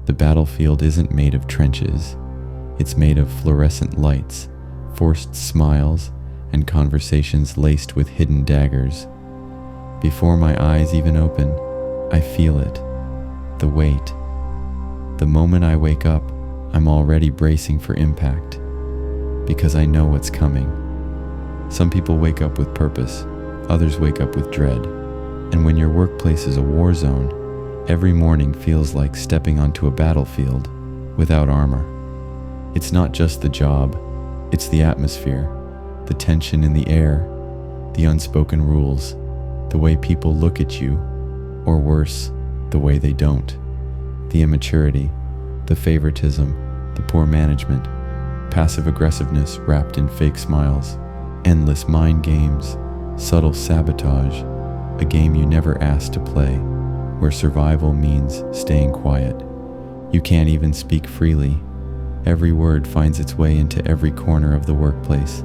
The battlefield isn't made of trenches. It's made of fluorescent lights, forced smiles, and conversations laced with hidden daggers. Before my eyes even open, I feel it. The weight. The moment I wake up, I'm already bracing for impact, because I know what's coming. Some people wake up with purpose, others wake up with dread. And when your workplace is a war zone, every morning feels like stepping onto a battlefield without armor. It's not just the job, it's the atmosphere, the tension in the air, the unspoken rules, the way people look at you, or worse, the way they don't. The immaturity, the favoritism, the poor management, passive aggressiveness wrapped in fake smiles, endless mind games, subtle sabotage, a game you never asked to play, where survival means staying quiet. You can't even speak freely. Every word finds its way into every corner of the workplace.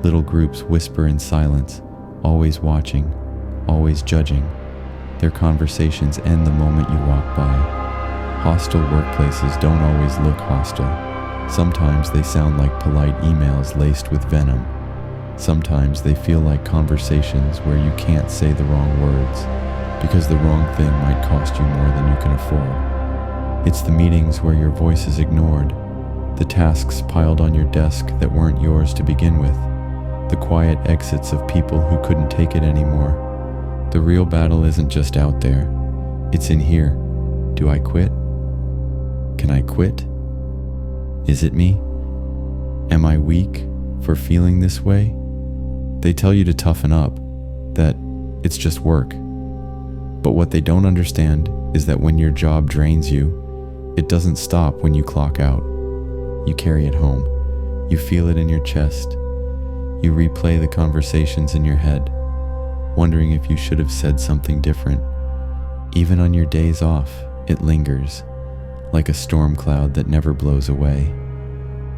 Little groups whisper in silence, always watching, always judging. Their conversations end the moment you walk by. Hostile workplaces don't always look hostile. Sometimes they sound like polite emails laced with venom. Sometimes they feel like conversations where you can't say the wrong words, because the wrong thing might cost you more than you can afford. It's the meetings where your voice is ignored, the tasks piled on your desk that weren't yours to begin with, the quiet exits of people who couldn't take it anymore. The real battle isn't just out there, it's in here. Do I quit? Can I quit? Is it me? Am I weak for feeling this way? They tell you to toughen up, that it's just work. But what they don't understand is that when your job drains you, it doesn't stop when you clock out. You carry it home. You feel it in your chest. You replay the conversations in your head, wondering if you should have said something different. Even on your days off, it lingers, like a storm cloud that never blows away.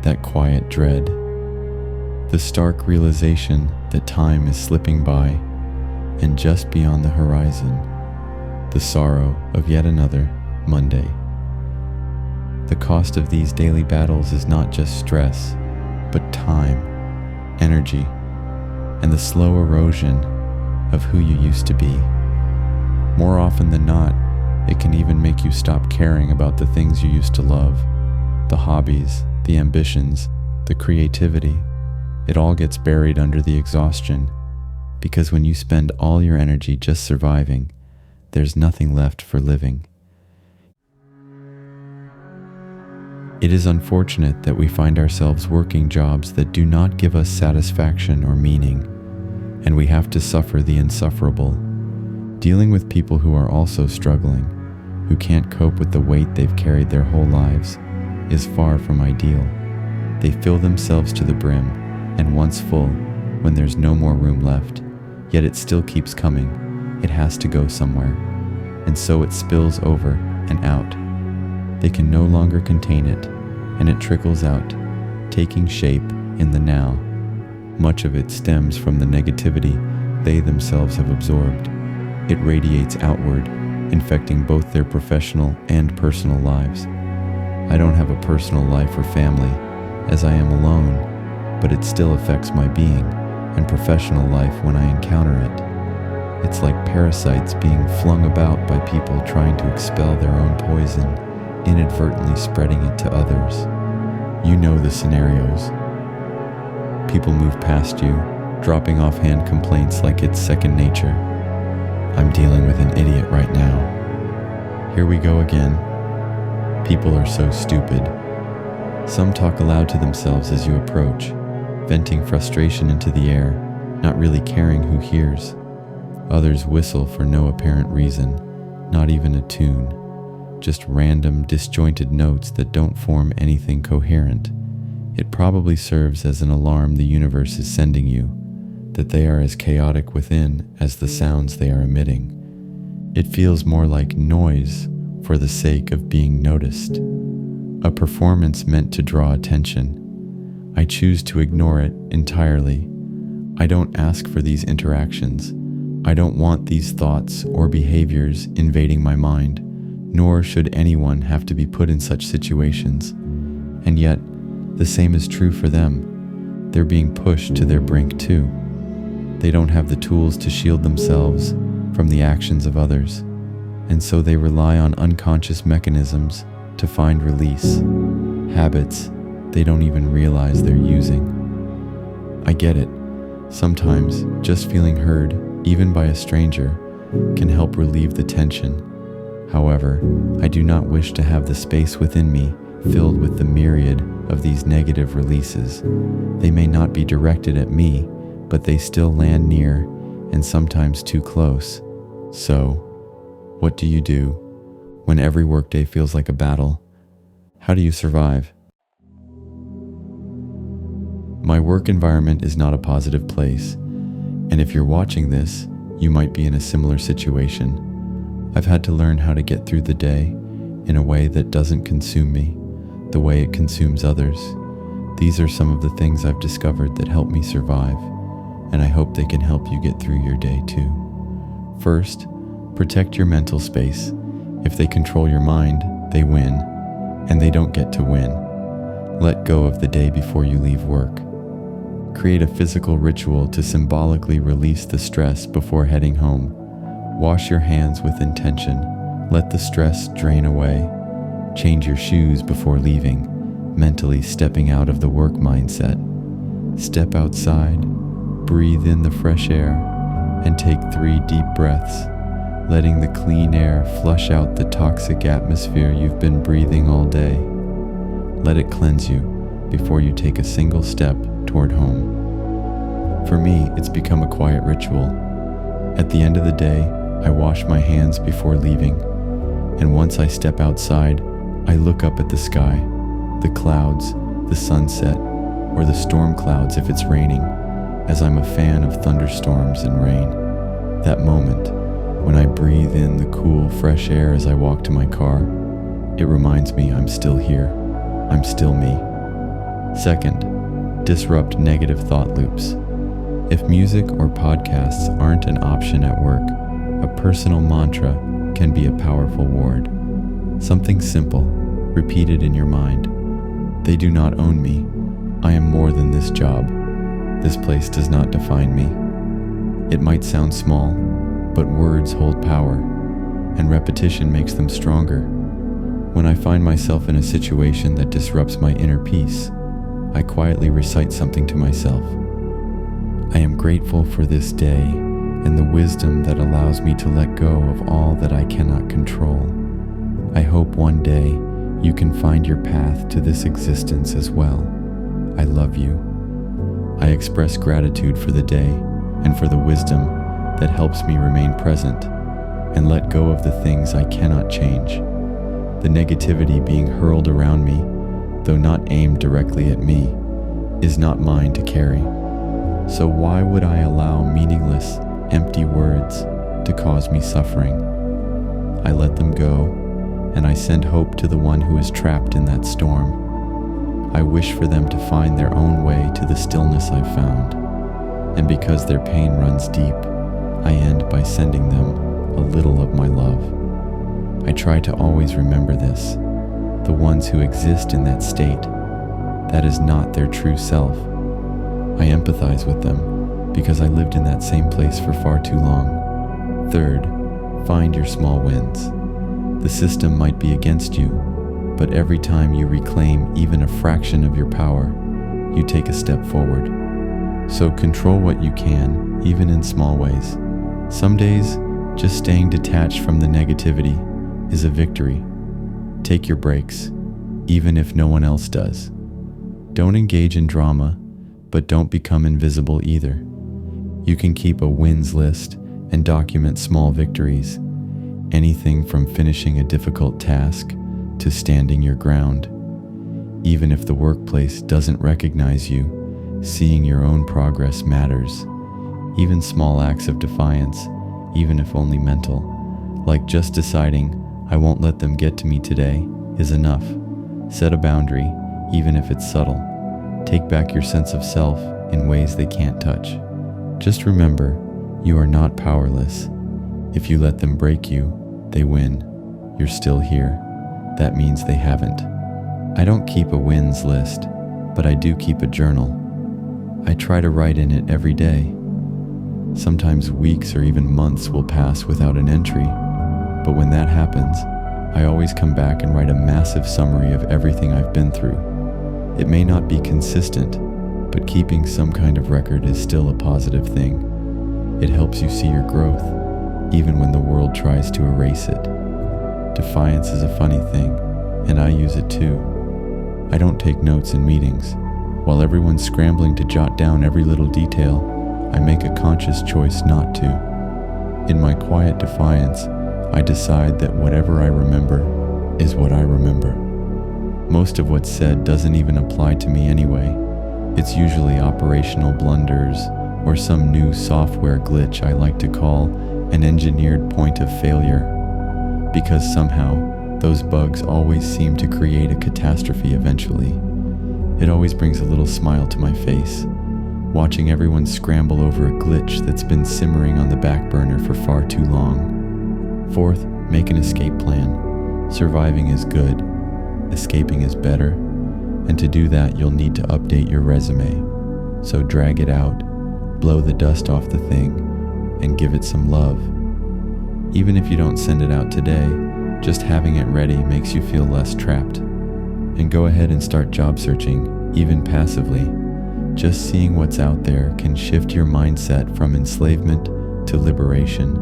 That quiet dread. The stark realization that time is slipping by, and just beyond the horizon, the sorrow of yet another Monday. The cost of these daily battles is not just stress, but time, energy, and the slow erosion of who you used to be. More often than not, it can even make you stop caring about the things you used to love, the hobbies, the ambitions, the creativity. It all gets buried under the exhaustion, because when you spend all your energy just surviving, there's nothing left for living. It is unfortunate that we find ourselves working jobs that do not give us satisfaction or meaning, and we have to suffer the insufferable, dealing with people who are also struggling, who can't cope with the weight they've carried their whole lives, is far from ideal. They fill themselves to the brim, and once full, when there's no more room left, yet it still keeps coming. It has to go somewhere, and so it spills over and out. They can no longer contain it, and it trickles out, taking shape in the now. Much of it stems from the negativity they themselves have absorbed. It radiates outward, infecting both their professional and personal lives. I don't have a personal life or family, as I am alone, but it still affects my being and professional life when I encounter it. It's like parasites being flung about by people trying to expel their own poison, inadvertently spreading it to others. You know the scenarios. People move past you, dropping offhand complaints like it's second nature. I'm dealing with an idiot right now. Here we go again. People are so stupid. Some talk aloud to themselves as you approach, venting frustration into the air, not really caring who hears. Others whistle for no apparent reason, not even a tune, just random, disjointed notes that don't form anything coherent. It probably serves as an alarm the universe is sending you, that they are as chaotic within as the sounds they are emitting. It feels more like noise for the sake of being noticed, a performance meant to draw attention. I choose to ignore it entirely. I don't ask for these interactions. I don't want these thoughts or behaviors invading my mind, nor should anyone have to be put in such situations. And yet, the same is true for them. They're being pushed to their brink too. They don't have the tools to shield themselves from the actions of others, and so they rely on unconscious mechanisms to find release, habits they don't even realize they're using. I get it. Sometimes just feeling heard, even by a stranger, can help relieve the tension. However, I do not wish to have the space within me filled with the myriad of these negative releases. They may not be directed at me, but they still land near and sometimes too close. So, what do you do when every workday feels like a battle? How do you survive? My work environment is not a positive place, and if you're watching this, you might be in a similar situation. I've had to learn how to get through the day in a way that doesn't consume me, the way it consumes others. These are some of the things I've discovered that help me survive, and I hope they can help you get through your day too. First, protect your mental space. If they control your mind, they win, and they don't get to win. Let go of the day before you leave work. Create a physical ritual to symbolically release the stress before heading home. Wash your hands with intention. Let the stress drain away. Change your shoes before leaving, mentally stepping out of the work mindset. Step outside, breathe in the fresh air, and take 3 deep breaths, letting the clean air flush out the toxic atmosphere you've been breathing all day. Let it cleanse you before you take a single step toward home. For me, it's become a quiet ritual. At the end of the day, I wash my hands before leaving, and once I step outside, I look up at the sky, the clouds, the sunset, or the storm clouds if it's raining, as I'm a fan of thunderstorms and rain. That moment, when I breathe in the cool, fresh air as I walk to my car, it reminds me I'm still here. I'm still me. Second, disrupt negative thought loops. If music or podcasts aren't an option at work, a personal mantra can be a powerful ward. Something simple, repeated in your mind. They do not own me. I am more than this job. This place does not define me. It might sound small, but words hold power, and repetition makes them stronger. When I find myself in a situation that disrupts my inner peace, I quietly recite something to myself. I am grateful for this day and the wisdom that allows me to let go of all that I cannot control. I hope one day you can find your path to this existence as well. I love you. I express gratitude for the day and for the wisdom that helps me remain present and let go of the things I cannot change. The negativity being hurled around me, though not aimed directly at me, is not mine to carry. So why would I allow meaningless, empty words to cause me suffering? I let them go, and I send hope to the one who is trapped in that storm. I wish for them to find their own way to the stillness I've found. And because their pain runs deep, I end by sending them a little of my love. I try to always remember this. The ones who exist in that state, that is not their true self. I empathize with them because I lived in that same place for far too long. Third, find your small wins. The system might be against you, but every time you reclaim even a fraction of your power, you take a step forward. So control what you can, even in small ways. Some days, just staying detached from the negativity is a victory. Take your breaks, even if no one else does. Don't engage in drama, but don't become invisible either. You can keep a wins list and document small victories, anything from finishing a difficult task to standing your ground. Even if the workplace doesn't recognize you, seeing your own progress matters. Even small acts of defiance, even if only mental, like just deciding, I won't let them get to me today, is enough. Set a boundary, even if it's subtle. Take back your sense of self in ways they can't touch. Just remember, you are not powerless. If you let them break you, they win. you're still here, that means they haven't. I don't keep a wins list, but I do keep a journal. I try to write in it every day. Sometimes weeks or even months will pass without an entry, but when that happens, I always come back and write a massive summary of everything I've been through. It may not be consistent, but keeping some kind of record is still a positive thing. It helps you see your growth, even when the world tries to erase it. Defiance is a funny thing, and I use it too. I don't take notes in meetings. While everyone's scrambling to jot down every little detail, I make a conscious choice not to. In my quiet defiance, I decide that whatever I remember is what I remember. Most of what's said doesn't even apply to me anyway. It's usually operational blunders or some new software glitch I like to call an engineered point of failure, because somehow those bugs always seem to create a catastrophe eventually. It always brings a little smile to my face, watching everyone scramble over a glitch that's been simmering on the back burner for far too long. Fourth, make an escape plan. Surviving is good, escaping is better, and to do that you'll need to update your resume. So drag it out, blow the dust off the thing, and give it some love. Even if you don't send it out today, just having it ready makes you feel less trapped. And go ahead and start job searching, even passively. Just seeing what's out there can shift your mindset from enslavement to liberation.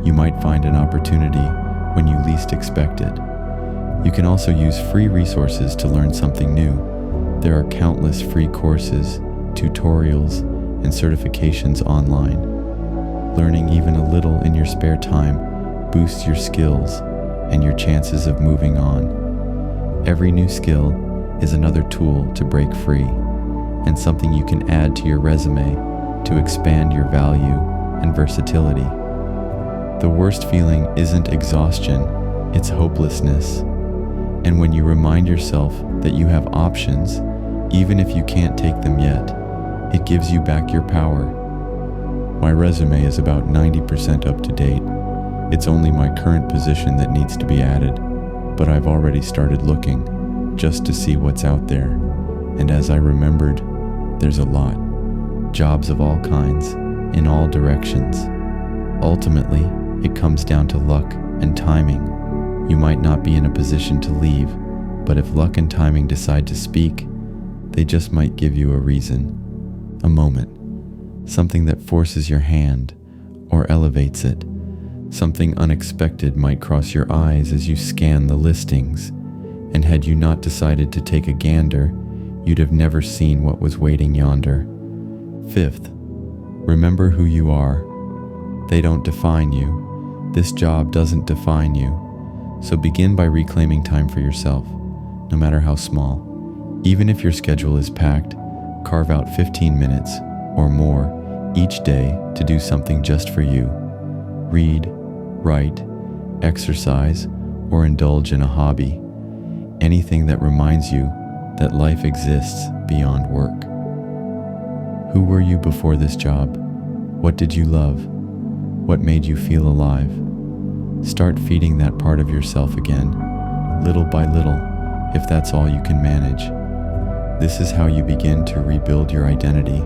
You might find an opportunity when you least expect it. You can also use free resources to learn something new. There are countless free courses, tutorials, and certifications online. Learning even a little in your spare time boosts your skills and your chances of moving on. Every new skill is another tool to break free, and something you can add to your resume to expand your value and versatility. The worst feeling isn't exhaustion, it's hopelessness. And when you remind yourself that you have options, even if you can't take them yet, it gives you back your power. My resume is about 90% up to date. It's only my current position that needs to be added, but I've already started looking just to see what's out there. And as I remembered, there's a lot. Jobs of all kinds, in all directions. Ultimately, it comes down to luck and timing. You might not be in a position to leave, but if luck and timing decide to speak, they just might give you a reason, a moment, something that forces your hand or elevates it. Something unexpected might cross your eyes as you scan the listings, and had you not decided to take a gander, you'd have never seen what was waiting yonder. Fifth, remember who you are. They don't define you. This job doesn't define you. So begin by reclaiming time for yourself, no matter how small. Even if your schedule is packed, carve out 15 minutes or more each day to do something just for you. Read, write, exercise, or indulge in a hobby. Anything that reminds you that life exists beyond work. Who were you before this job? What did you love? What made you feel alive? Start feeding that part of yourself again, little by little, if that's all you can manage. This is how you begin to rebuild your identity.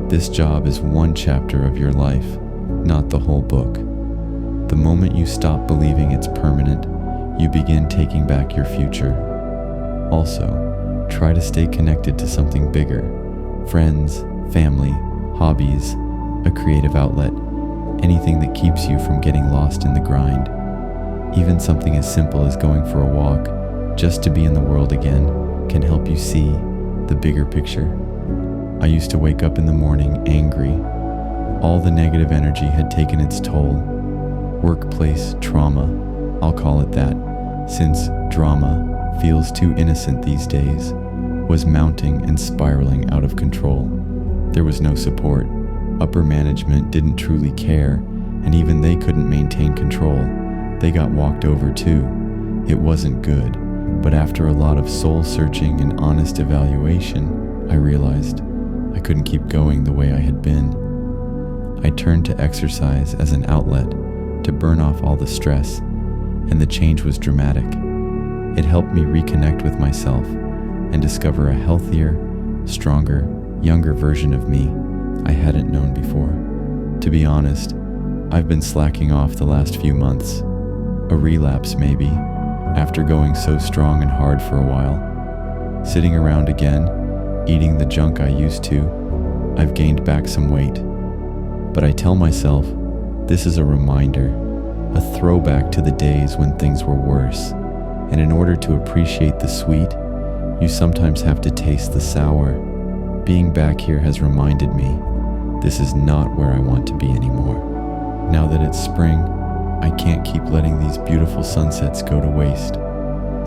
This job is one chapter of your life, not the whole book. The moment you stop believing it's permanent, you begin taking back your future. Also, try to stay connected to something bigger. Friends, family, hobbies, a creative outlet, anything that keeps you from getting lost in the grind. Even something as simple as going for a walk, just to be in the world again, can help you see the bigger picture. I used to wake up in the morning angry. All the negative energy had taken its toll. Workplace trauma, I'll call it that, since drama feels too innocent these days, was mounting and spiraling out of control. There was no support. Upper management didn't truly care, and even they couldn't maintain control. They got walked over too. It wasn't good, but after a lot of soul-searching and honest evaluation, I realized I couldn't keep going the way I had been. I turned to exercise as an outlet to burn off all the stress, and the change was dramatic. It helped me reconnect with myself and discover a healthier, stronger, younger version of me I hadn't known before. To be honest, I've been slacking off the last few months. A relapse maybe, after going so strong and hard for a while. Sitting around again, eating the junk I used to, I've gained back some weight. But I tell myself, this is a reminder, a throwback to the days when things were worse. And in order to appreciate the sweet, you sometimes have to taste the sour. Being back here has reminded me, this is not where I want to be anymore. Now that it's spring, I can't keep letting these beautiful sunsets go to waste.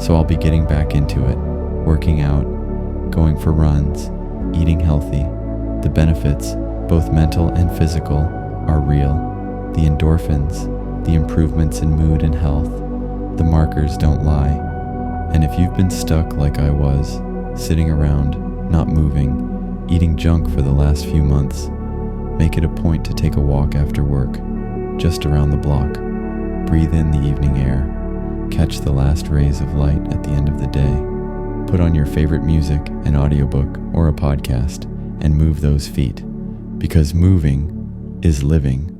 So I'll be getting back into it, working out, going for runs, eating healthy. The benefits, both mental and physical, are real. The endorphins, the improvements in mood and health, the markers don't lie. And if you've been stuck like I was, sitting around, not moving, eating junk for the last few months, make it a point to take a walk after work, just around the block. Breathe in the evening air, catch the last rays of light at the end of the day. Put on your favorite music, an audiobook, or a podcast, and move those feet, because moving is living.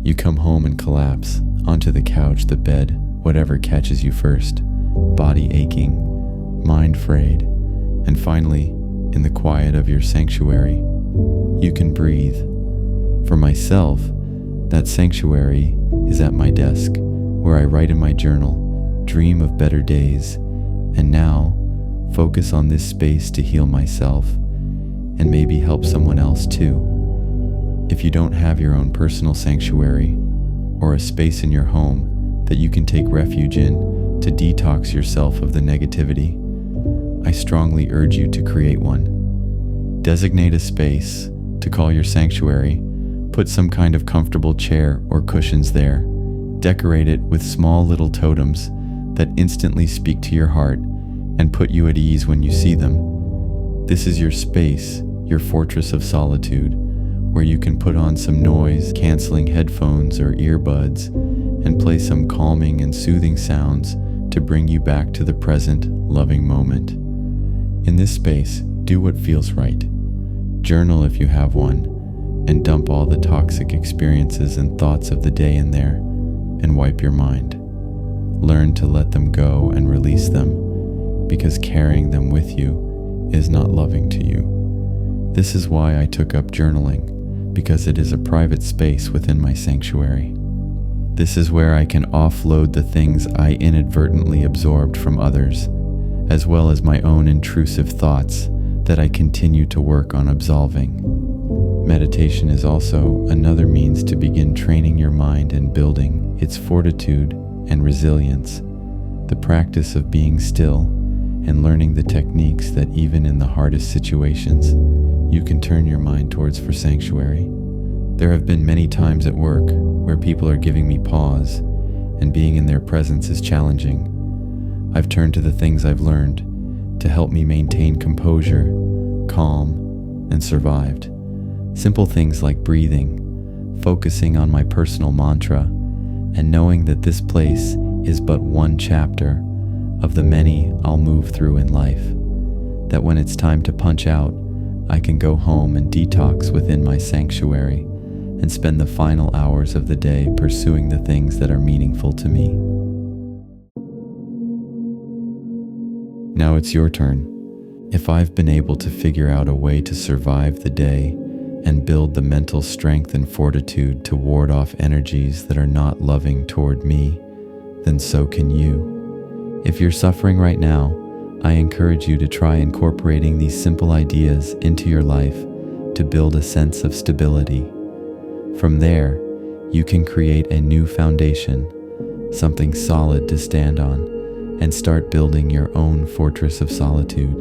You come home and collapse onto the couch, the bed, whatever catches you first, body aching, mind frayed, and finally, in the quiet of your sanctuary, you can breathe. For myself, that sanctuary is at my desk, where I write in my journal, dream of better days, and now focus on this space to heal myself and maybe help someone else too. If you don't have your own personal sanctuary or a space in your home that you can take refuge in to detox yourself of the negativity, I strongly urge you to create one. Designate a space to call your sanctuary. Put some kind of comfortable chair or cushions there. Decorate it with small little totems that instantly speak to your heart and put you at ease when you see them. This is your space, your fortress of solitude, where you can put on some noise-canceling headphones or earbuds and play some calming and soothing sounds to bring you back to the present, loving moment. In this space, do what feels right. Journal if you have one, and dump all the toxic experiences and thoughts of the day in there, and wipe your mind. Learn to let them go and release them, because carrying them with you is not loving to you. This is why I took up journaling, because it is a private space within my sanctuary. This is where I can offload the things I inadvertently absorbed from others, as well as my own intrusive thoughts that I continue to work on absolving. Meditation is also another means to begin training your mind and building its fortitude and resilience. The practice of being still and learning the techniques that even in the hardest situations, you can turn your mind towards for sanctuary. There have been many times at work where people are giving me pause, and being in their presence is challenging. I've turned to the things I've learned to help me maintain composure, calm, and survived. Simple things like breathing, focusing on my personal mantra, and knowing that this place is but one chapter of the many I'll move through in life. That when it's time to punch out, I can go home and detox within my sanctuary and spend the final hours of the day pursuing the things that are meaningful to me. Now it's your turn. If I've been able to figure out a way to survive the day and build the mental strength and fortitude to ward off energies that are not loving toward me, then so can you. If you're suffering right now, I encourage you to try incorporating these simple ideas into your life to build a sense of stability. From there, you can create a new foundation, something solid to stand on, and start building your own fortress of solitude.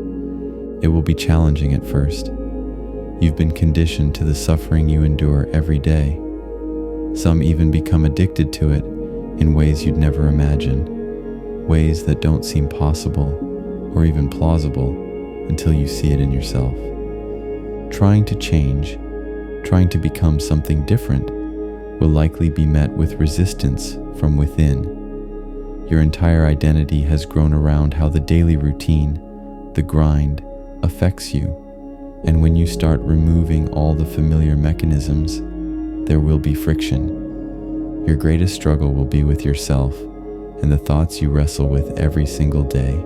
It will be challenging at first. You've been conditioned to the suffering you endure every day. Some even become addicted to it in ways you'd never imagine, ways that don't seem possible or even plausible until you see it in yourself. Trying to change, trying to become something different, will likely be met with resistance from within. Your entire identity has grown around how the daily routine, the grind, affects you, and when you start removing all the familiar mechanisms, there will be friction. Your greatest struggle will be with yourself and the thoughts you wrestle with every single day.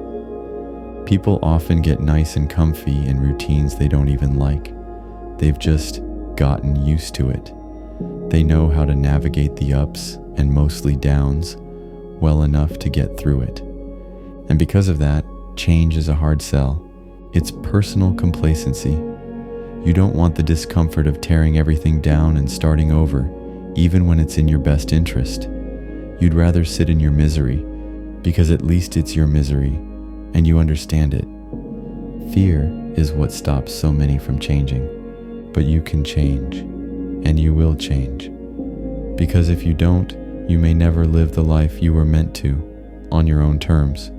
People often get nice and comfy in routines they don't even like. They've just gotten used to it. They know how to navigate the ups and mostly downs well enough to get through it. And because of that, change is a hard sell. It's personal complacency. You don't want the discomfort of tearing everything down and starting over, even when it's in your best interest. You'd rather sit in your misery, because at least it's your misery, and you understand it. Fear is what stops so many from changing, but you can change, and you will change. Because if you don't, you may never live the life you were meant to, on your own terms.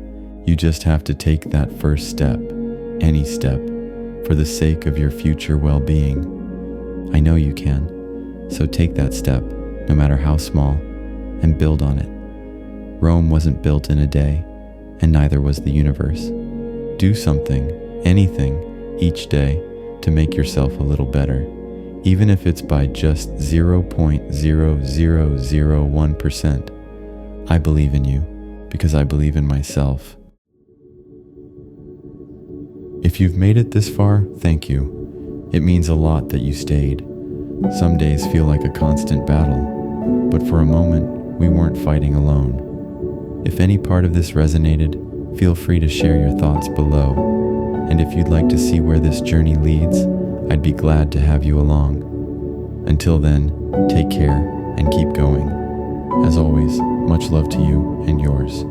You just have to take that first step, any step, for the sake of your future well-being. I know you can, so take that step, no matter how small, and build on it. Rome wasn't built in a day, and neither was the universe. Do something, anything, each day to make yourself a little better, even if it's by just 0.0001%. I believe in you because I believe in myself. If you've made it this far, thank you. It means a lot that you stayed. Some days feel like a constant battle, but for a moment, we weren't fighting alone. If any part of this resonated, feel free to share your thoughts below. And if you'd like to see where this journey leads, I'd be glad to have you along. Until then, take care and keep going. As always, much love to you and yours.